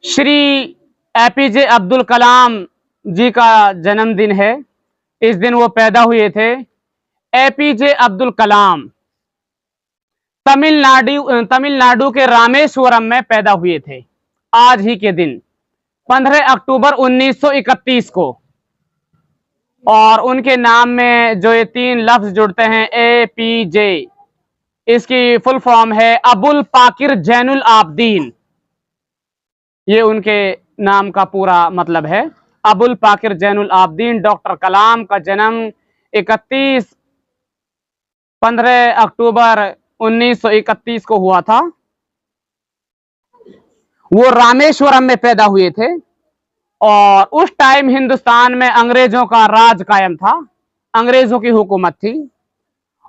Shri APJ Abdul Kalam जी का जन्मदिन है। इस दिन वो पैदा हुए थे। एपीजे अब्दुल कलाम तमिलनाडु के रामेश्वरम में पैदा हुए थे आज ही के दिन 15 अक्टूबर 1931 को। और उनके नाम में जो ये 3 लफ्ज जुड़ते हैं एपीजे, इसकी फुल फॉर्म है अबुल पाकिर जैनुल आबदीन। ये उनके नाम का पूरा मतलब है, अबुल पाकिर जैनुल आबदीन। डॉक्टर कलाम का जन्म 15 अक्टूबर 1931 को हुआ था। वो रामेश्वरम में पैदा हुए थे और उस टाइम हिंदुस्तान में अंग्रेजों का राज कायम था, अंग्रेजों की हुकूमत थी।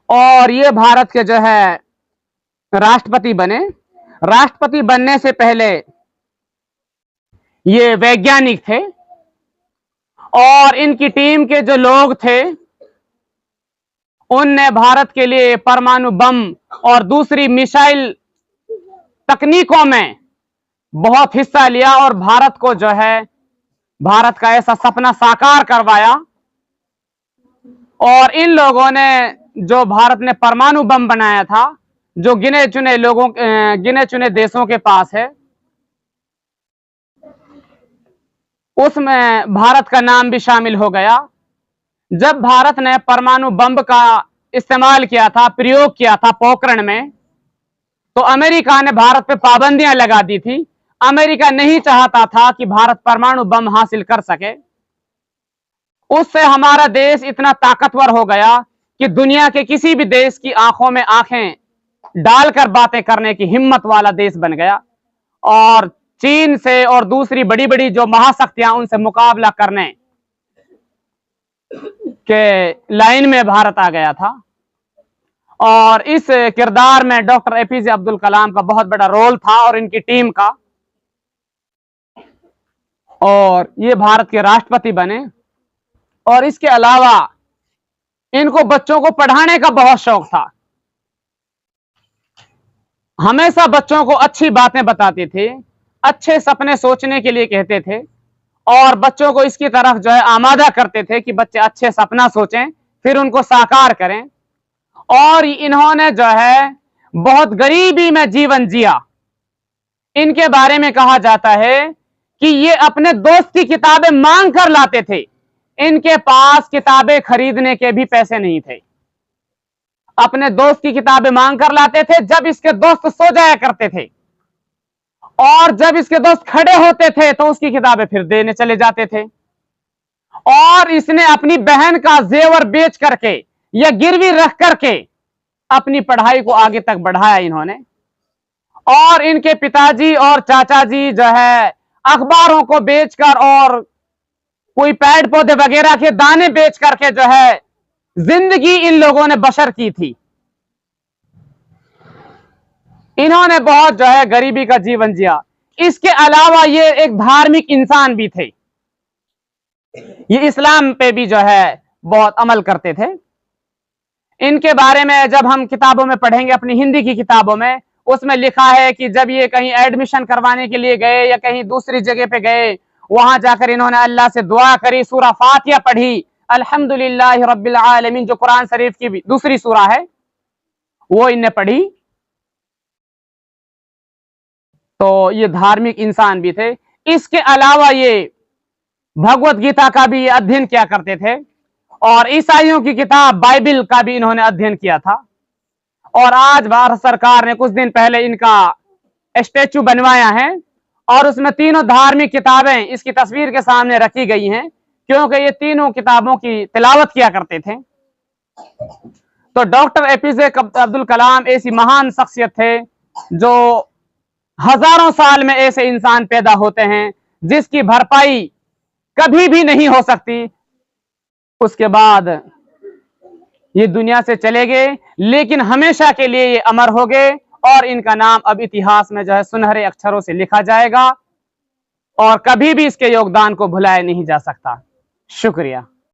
और ये भारत के जो है राष्ट्रपति बने। राष्ट्रपति बनने से पहले ये वैज्ञानिक थे और इनकी टीम के जो लोग थे उनने भारत के लिए परमाणु बम और दूसरी मिसाइल तकनीकों में बहुत हिस्सा लिया और भारत को जो है भारत का ऐसा सपना साकार करवाया। और इन लोगों ने जो भारत ने परमाणु बम बनाया था, जो गिने चुने देशों के पास है, उसमें भारत का नाम भी शामिल हो गया। जब भारत ने परमाणु बम का इस्तेमाल किया था, प्रयोग किया था पोखरण में, तो अमेरिका ने भारत पे पाबंदियां लगा दी थी। अमेरिका नहीं चाहता था कि भारत परमाणु बम हासिल कर सके। उससे हमारा देश इतना ताकतवर हो गया कि दुनिया के किसी भी देश की आंखों में आंखें डालकर बातें करने की हिम्मत वाला देश बन गया। और चीन से और दूसरी बड़ी बड़ी जो महाशक्तियां, उनसे मुकाबला करने के लाइन में भारत आ गया था। और इस किरदार में डॉक्टर एपीजे अब्दुल कलाम का बहुत बड़ा रोल था और इनकी टीम का। और ये भारत के राष्ट्रपति बने। और इसके अलावा इनको बच्चों को पढ़ाने का बहुत शौक था। हमेशा बच्चों को अच्छी बातें बताते थे, अच्छे सपने सोचने के लिए कहते थे और बच्चों को इसकी तरफ जो है आमादा करते थे कि बच्चे अच्छे सपना सोचें, फिर उनको साकार करें। और इन्होंने जो है बहुत गरीबी में जीवन जिया। इनके बारे में कहा जाता है कि ये अपने दोस्त की किताबें मांग कर लाते थे। इनके पास किताबें खरीदने के भी पैसे नहीं थे। अपने दोस्त की किताबें मांग कर लाते थे जब इसके दोस्त सो जाया करते थे, और जब इसके दोस्त खड़े होते थे तो उसकी किताबें फिर देने चले जाते थे। और इसने अपनी बहन का जेवर बेच करके या गिरवी रख करके अपनी पढ़ाई को आगे तक बढ़ाया इन्होंने। और इनके पिताजी और चाचा जी जो है अखबारों को बेचकर और कोई पेड़ पौधे वगैरह के दाने बेच करके जो है जिंदगी इन लोगों ने बसर की थी। इन्होंने बहुत जो है गरीबी का जीवन जिया। इसके अलावा ये एक धार्मिक इंसान भी थे। ये इस्लाम पे भी जो है बहुत अमल करते थे। इनके बारे में जब हम किताबों में पढ़ेंगे, अपनी हिंदी की किताबों में, उसमें लिखा है कि जब ये कहीं एडमिशन करवाने के लिए गए या कहीं दूसरी जगह पे गए, वहां जाकर इन्होंने अल्लाह से दुआ करी, सूरा फातिहा पढ़ी, अल्हम्दुलिल्लाह रब्बिल आलमीन, जो कुरान शरीफ की भी दूसरी सूरा है, वो इन्हें पढ़ी। तो ये धार्मिक इंसान भी थे। इसके अलावा ये भगवत गीता का भी अध्ययन किया करते थे और ईसाइयों की किताब बाइबिल का भी इन्होंने अध्ययन किया था। और आज भारत सरकार ने कुछ दिन पहले इनका स्टैचू बनवाया है और उसमें तीनों धार्मिक किताबें इसकी तस्वीर के सामने रखी गई हैं, क्योंकि ये तीनों किताबों की तिलावत किया करते थे। तो डॉक्टर एपीजे अब्दुल कलाम ऐसी महान शख्सियत थे जो हजारों साल में ऐसे इंसान पैदा होते हैं जिसकी भरपाई कभी भी नहीं हो सकती। उसके बाद ये दुनिया से चले गए, लेकिन हमेशा के लिए ये अमर हो गए और इनका नाम अब इतिहास में जो है सुनहरे अक्षरों से लिखा जाएगा और कभी भी इसके योगदान को भुलाया नहीं जा सकता। शुक्रिया।